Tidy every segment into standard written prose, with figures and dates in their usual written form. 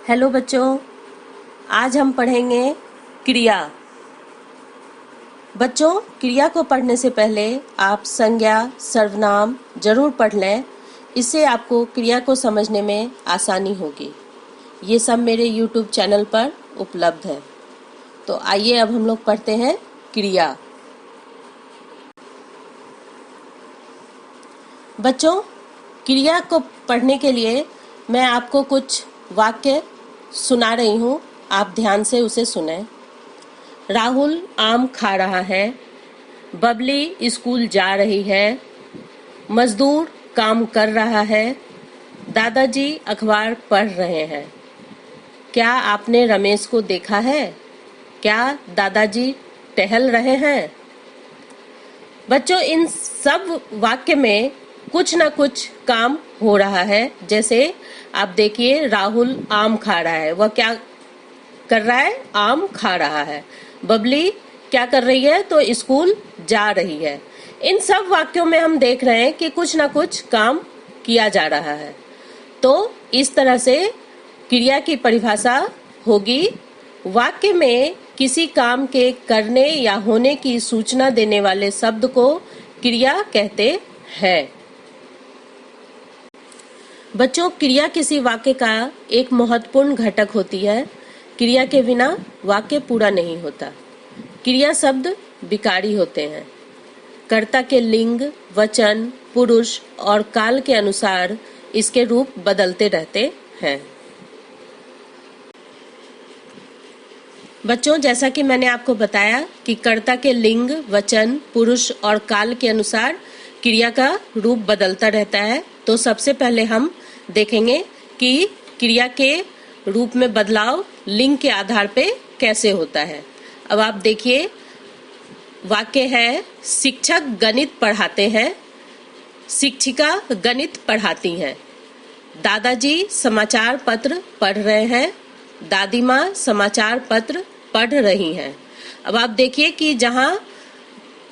Hello बच्चों, आज हम पढ़ेंगे क्रिया। बच्चों, क्रिया को पढ़ने से पहले आप संज्ञा, सर्वनाम जरूर पढ़ लें। इससे आपको क्रिया को समझने में आसानी होगी। ये सब मेरे YouTube चैनल पर उपलब्ध है। तो आइए अब हम लोग पढ़ते हैं क्रिया। बच्चों, क्रिया को पढ़ने के लिए मैं आपको कुछ वाक्य सुना रही हूँ। आप ध्यान से उसे सुनें। राहुल आम खा रहा है। बबली स्कूल जा रही है। मजदूर काम कर रहा है। दादाजी अखबार पढ़ रहे हैं। क्या आपने रमेश को देखा है? क्या दादाजी टहल रहे हैं? बच्चों, इन सब वाक्य में कुछ ना कुछ काम हो रहा है। जैसे आप देखिए, राहुल आम खा रहा है। वह क्या कर रहा है? आम खा रहा है। बबली क्या कर रही है? तो स्कूल जा रही है। इन सब वाक्यों में हम देख रहे हैं कि कुछ ना कुछ काम किया जा रहा है। तो इस तरह से क्रिया की परिभाषा होगी। वाक्य में किसी काम के करने या होने की सूचना देने वाले शब्द को क्रिया कहते हैं। बच्चों, क्रिया किसी वाक्य का एक महत्वपूर्ण घटक होती है। क्रिया के बिना वाक्य पूरा नहीं होता। क्रिया शब्द विकारी होते हैं। कर्ता के लिंग, वचन, पुरुष और काल के अनुसार इसके रूप बदलते रहते हैं। बच्चों, जैसा कि मैंने आपको बताया कि कर्ता के लिंग, वचन, पुरुष और काल के अनुसार क्रिया का रूप बदलता रहता है। तो सबसे पहले हम देखेंगे कि क्रिया के रूप में बदलाव लिंग के आधार पे कैसे होता है। अब आप देखिए, वाक्य है, शिक्षक गणित पढ़ाते हैं। शिक्षिका गणित पढ़ाती हैं। दादाजी समाचार पत्र पढ़ रहे हैं। दादी माँ समाचार पत्र पढ़ रही हैं। अब आप देखिए कि जहाँ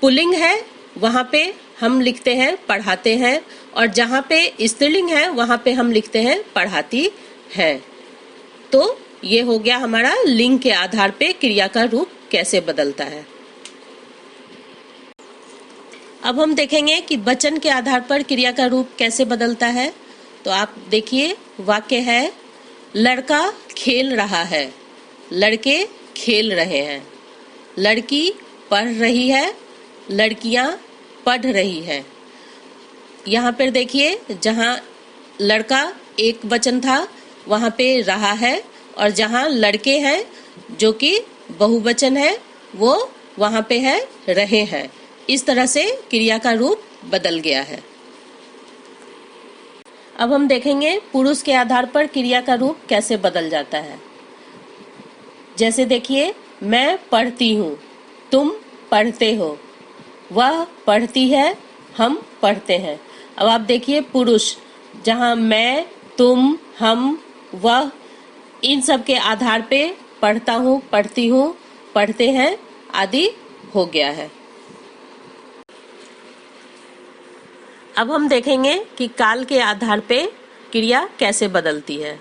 पुल्लिंग है वहाँ पे हम लिखते हैं पढ़ाते हैं, और जहाँ पे स्त्रीलिंग है वहाँ पे हम लिखते हैं पढ़ाती हैं। तो ये हो गया हमारा लिंग के आधार पे क्रिया का रूप कैसे बदलता है। अब हम देखेंगे कि वचन के आधार पर क्रिया का रूप कैसे बदलता है। तो आप देखिए, वाक्य है, लड़का खेल रहा है। लड़के खेल रहे हैं। लड़की पढ़ रही है। लड़कियां पढ़ रही है। यहाँ पर देखिए, जहाँ लड़का एक वचन था वहाँ पे रहा है, और जहाँ लड़के हैं जो कि बहुवचन है वो वहाँ पे है रहे हैं। इस तरह से क्रिया का रूप बदल गया है। अब हम देखेंगे पुरुष के आधार पर क्रिया का रूप कैसे बदल जाता है। जैसे देखिए, मैं पढ़ती हूँ, तुम पढ़ते हो। वह पढ़ती है, हम पढ़ते हैं। अब आप देखिए, पुरुष, जहाँ मैं, तुम, हम, वह, इन सब के आधार पे पढ़ता हूँ, पढ़ती हूँ, पढ़ते हैं आदि हो गया है। अब हम देखेंगे कि काल के आधार पे क्रिया कैसे बदलती है।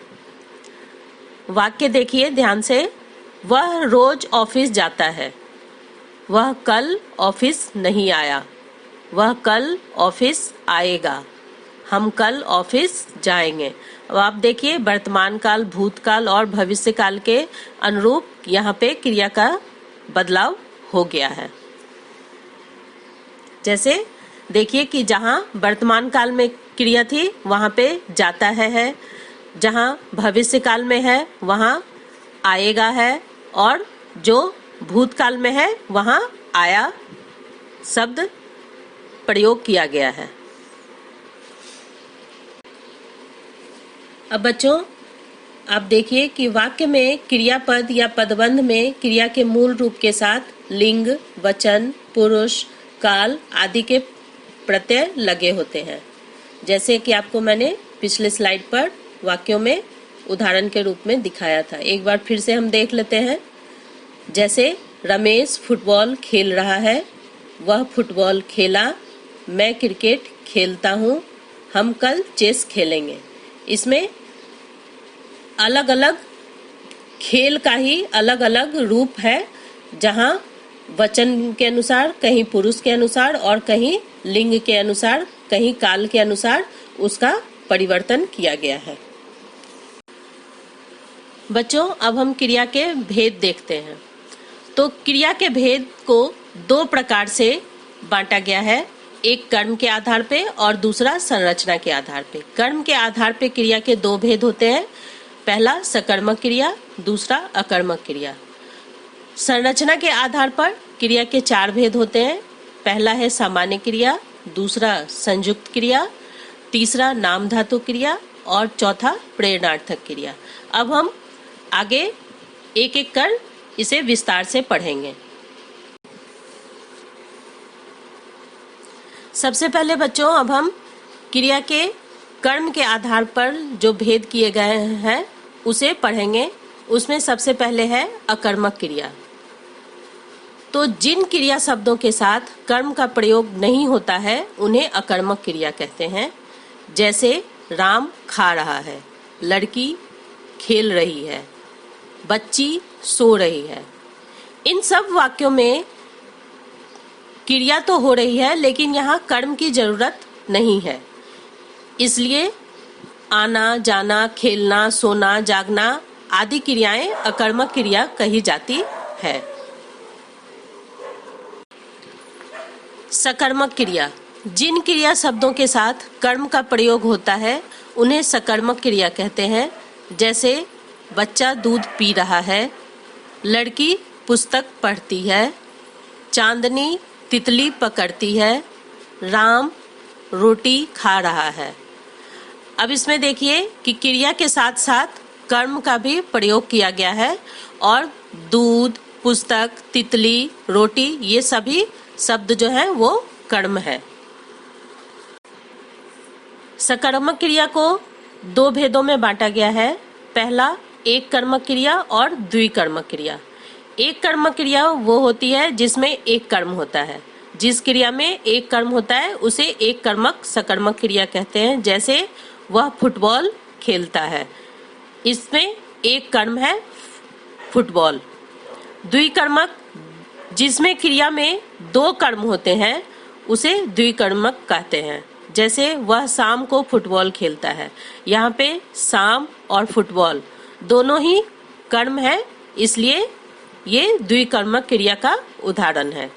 वाक्य देखिए ध्यान से, वह रोज ऑफिस जाता है। वह कल ऑफिस नहीं आया। वह कल ऑफिस आएगा। हम कल ऑफिस जाएंगे। अब आप देखिए, वर्तमान काल, भूतकाल और भविष्य काल के अनुरूप यहाँ पे क्रिया का बदलाव हो गया है। जैसे देखिए कि जहाँ वर्तमान काल में क्रिया थी वहाँ पे जाता है। जहाँ भविष्य काल में है वहाँ आएगा है, और जो भूतकाल में है वहाँ आया शब्द प्रयोग किया गया है। अब बच्चों, आप देखिए कि वाक्य में क्रियापद या पदबंध में क्रिया के मूल रूप के साथ लिंग, वचन, पुरुष, काल आदि के प्रत्यय लगे होते हैं। जैसे कि आपको मैंने पिछले स्लाइड पर वाक्यों में उदाहरण के रूप में दिखाया था। एक बार फिर से हम देख लेते हैं। जैसे रमेश फुटबॉल खेल रहा है। वह फुटबॉल खेला। मैं क्रिकेट खेलता हूँ। हम कल चेस खेलेंगे। इसमें अलग अलग खेल का ही अलग अलग रूप है, जहाँ वचन के अनुसार, कहीं पुरुष के अनुसार और कहीं लिंग के अनुसार, कहीं काल के अनुसार उसका परिवर्तन किया गया है। बच्चों, अब हम क्रिया के भेद देखते हैं। तो क्रिया के भेद को दो प्रकार से बांटा गया है, एक कर्म के आधार पे और दूसरा संरचना के आधार पे। कर्म के आधार पे क्रिया के दो भेद होते हैं, पहला सकर्मक क्रिया, दूसरा अकर्मक क्रिया। संरचना के आधार पर क्रिया के चार भेद होते हैं, पहला है सामान्य क्रिया, दूसरा संयुक्त क्रिया, तीसरा नाम धातु क्रिया और चौथा प्रेरणार्थक क्रिया। अब हम आगे एक एक कर इसे विस्तार से पढ़ेंगे। सबसे पहले बच्चों, अब हम क्रिया के कर्म के आधार पर जो भेद किए गए हैं उसे पढ़ेंगे। उसमें सबसे पहले है अकर्मक क्रिया। तो जिन क्रिया शब्दों के साथ कर्म का प्रयोग नहीं होता है उन्हें अकर्मक क्रिया कहते हैं। जैसे राम खा रहा है, लड़की खेल रही है, बच्ची सो रही है। इन सब वाक्यों में क्रिया तो हो रही है लेकिन यहाँ कर्म की जरूरत नहीं है, इसलिए आना जाना, खेलना, सोना, जागना आदि क्रियाएं अकर्मक क्रिया कही जाती है। सकर्मक क्रिया, जिन क्रिया शब्दों के साथ कर्म का प्रयोग होता है उन्हें सकर्मक क्रिया कहते हैं। जैसे बच्चा दूध पी रहा है, लड़की पुस्तक पढ़ती है, चांदनी तितली पकड़ती है, राम रोटी खा रहा है। अब इसमें देखिए कि क्रिया के साथ साथ कर्म का भी प्रयोग किया गया है और दूध, पुस्तक, तितली, रोटी ये सभी शब्द जो है वो कर्म है। सकर्मक क्रिया को दो भेदों में बांटा गया है, पहला एक कर्मक क्रिया और द्विकर्मक क्रिया। एक कर्मक क्रिया वो होती है जिसमें एक कर्म होता है। जिस क्रिया में एक कर्म होता है उसे एक कर्मक सकर्मक क्रिया कहते हैं। जैसे वह फुटबॉल खेलता है, इसमें एक कर्म है फुटबॉल। द्विकर्मक, जिसमें क्रिया में दो कर्म होते हैं उसे द्विकर्मक कहते हैं। जैसे वह शाम को फुटबॉल खेलता है, यहाँ पे शाम और फुटबॉल दोनों ही कर्म है, इसलिए ये द्विकर्मक क्रिया का उदाहरण है।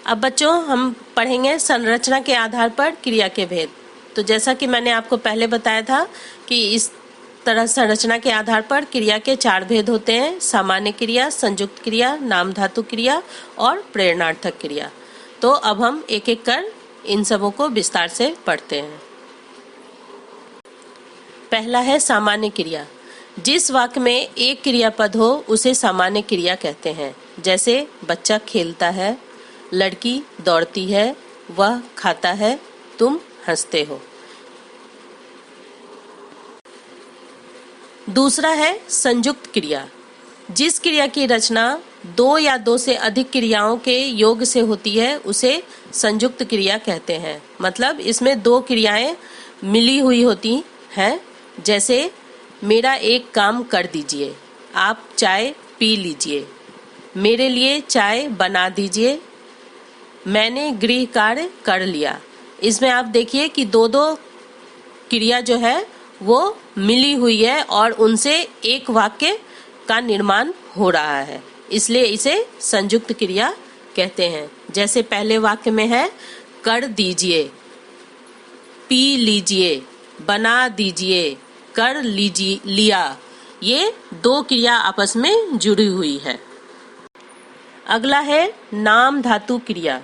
अब बच्चों हम पढ़ेंगे संरचना के आधार पर क्रिया के भेद। तो जैसा कि मैंने आपको पहले बताया था कि इस तरह संरचना के आधार पर क्रिया के चार भेद होते हैं, सामान्य क्रिया, संयुक्त क्रिया, नाम धातु क्रिया और प्रेरणार्थक क्रिया। तो अब हम एक एक कर इन सबों को विस्तार से पढ़ते हैं। पहला है सामान्य क्रिया। जिस वाक्य में एक क्रियापद हो उसे सामान्य क्रिया कहते हैं। जैसे बच्चा खेलता है, लड़की दौड़ती है, वह खाता है, तुम हंसते हो। दूसरा है संयुक्त क्रिया। जिस क्रिया की रचना दो या दो से अधिक क्रियाओं के योग से होती है उसे संयुक्त क्रिया कहते हैं। मतलब इसमें दो क्रियाएं मिली हुई होती हैं। जैसे मेरा एक काम कर दीजिए, आप चाय पी लीजिए, मेरे लिए चाय बना दीजिए, मैंने गृह कार्य कर लिया। इसमें आप देखिए कि दो दो क्रिया जो है वो मिली हुई है और उनसे एक वाक्य का निर्माण हो रहा है, इसलिए इसे संयुक्त क्रिया कहते हैं। जैसे पहले वाक्य में है कर दीजिए, पी लीजिए, बना दीजिए, कर लीजिए, लिया, ये दो क्रिया आपस में जुड़ी हुई है। अगला है नाम धातु क्रिया।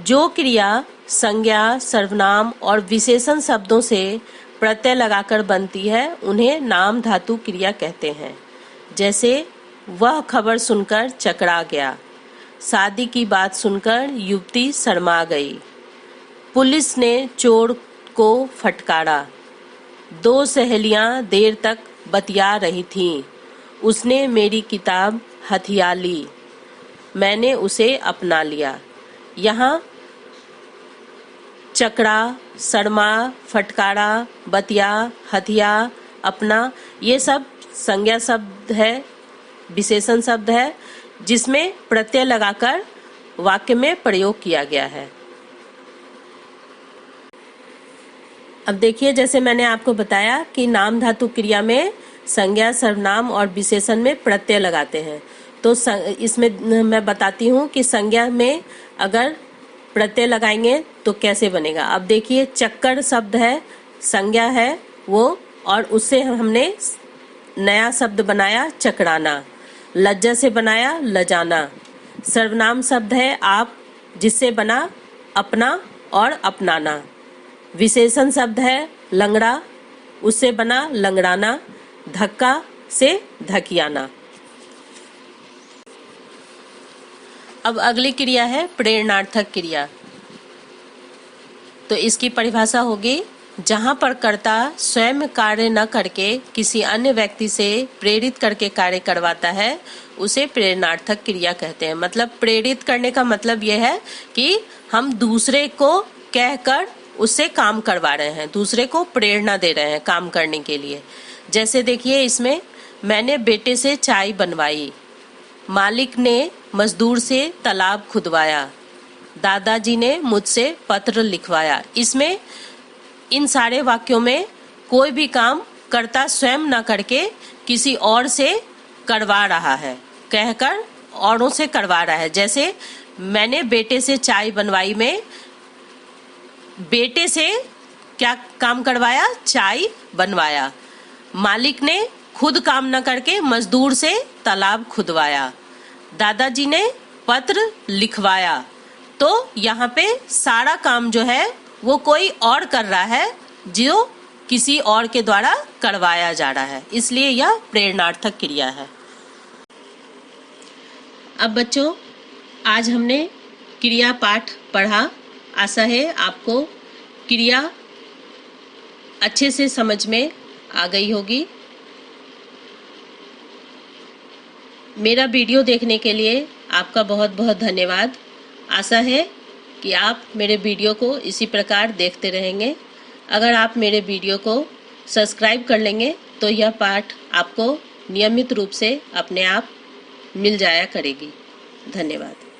जो क्रिया संज्ञा, सर्वनाम और विशेषण शब्दों से प्रत्यय लगाकर बनती है उन्हें नाम धातु क्रिया कहते हैं। जैसे वह खबर सुनकर चकरा गया, शादी की बात सुनकर युवती शर्मा गई, पुलिस ने चोर को फटकारा, दो सहेलियां देर तक बतिया रही थीं, उसने मेरी किताब हथिया ली, मैंने उसे अपना लिया। यहाँ चकरा, शर्मा, फटकारा, बतिया, हथिया अपना, ये सब संज्ञा शब्द है, विशेषण शब्द है, जिसमें प्रत्यय लगाकर वाक्य में प्रयोग किया गया है। अब देखिए, जैसे मैंने आपको बताया कि नाम धातु क्रिया में संज्ञा, सर्वनाम और विशेषण में प्रत्यय लगाते हैं। तो इसमें मैं बताती हूँ कि संज्ञा में अगर प्रत्यय लगाएंगे तो कैसे बनेगा। अब देखिए, चक्कर शब्द है, संज्ञा है वो, और उससे हमने नया शब्द बनाया चकराना। लज्जा से बनाया लजाना। सर्वनाम शब्द है आप, जिससे बना अपना और अपनाना। विशेषण शब्द है लंगड़ा, उससे बना लंगड़ाना। धक्का से धकियाना। अब अगली क्रिया है प्रेरणार्थक क्रिया। तो इसकी परिभाषा होगी, जहाँ पर कर्ता स्वयं कार्य न करके किसी अन्य व्यक्ति से प्रेरित करके कार्य करवाता है, उसे प्रेरणार्थक क्रिया कहते हैं। मतलब प्रेरित करने का मतलब यह है कि हम दूसरे को कहकर उससे काम करवा रहे हैं, दूसरे को प्रेरणा दे रहे हैं काम करने के लिए। जैसे देखिए, इसमें मैंने बेटे से चाय बनवाई, मालिक ने मजदूर से तालाब खुदवाया, दादाजी ने मुझसे पत्र लिखवाया। इसमें इन सारे वाक्यों में कोई भी काम कर्ता स्वयं न करके किसी और से करवा रहा है, कहकर औरों से करवा रहा है। जैसे मैंने बेटे से चाय बनवाई में बेटे से क्या काम करवाया, चाय बनवाया। मालिक ने खुद काम न करके मजदूर से तालाब खुदवाया। दादाजी ने पत्र लिखवाया। तो यहाँ पे सारा काम जो है वो कोई और कर रहा है, जो किसी और के द्वारा करवाया जा रहा है, इसलिए यह प्रेरणार्थक क्रिया है। अब बच्चों, आज हमने क्रिया पाठ पढ़ा। आशा है आपको क्रिया अच्छे से समझ में आ गई होगी। मेरा वीडियो देखने के लिए आपका बहुत बहुत धन्यवाद। आशा है कि आप मेरे वीडियो को इसी प्रकार देखते रहेंगे। अगर आप मेरे वीडियो को सब्सक्राइब कर लेंगे तो यह पाठ आपको नियमित रूप से अपने आप मिल जाया करेगी। धन्यवाद।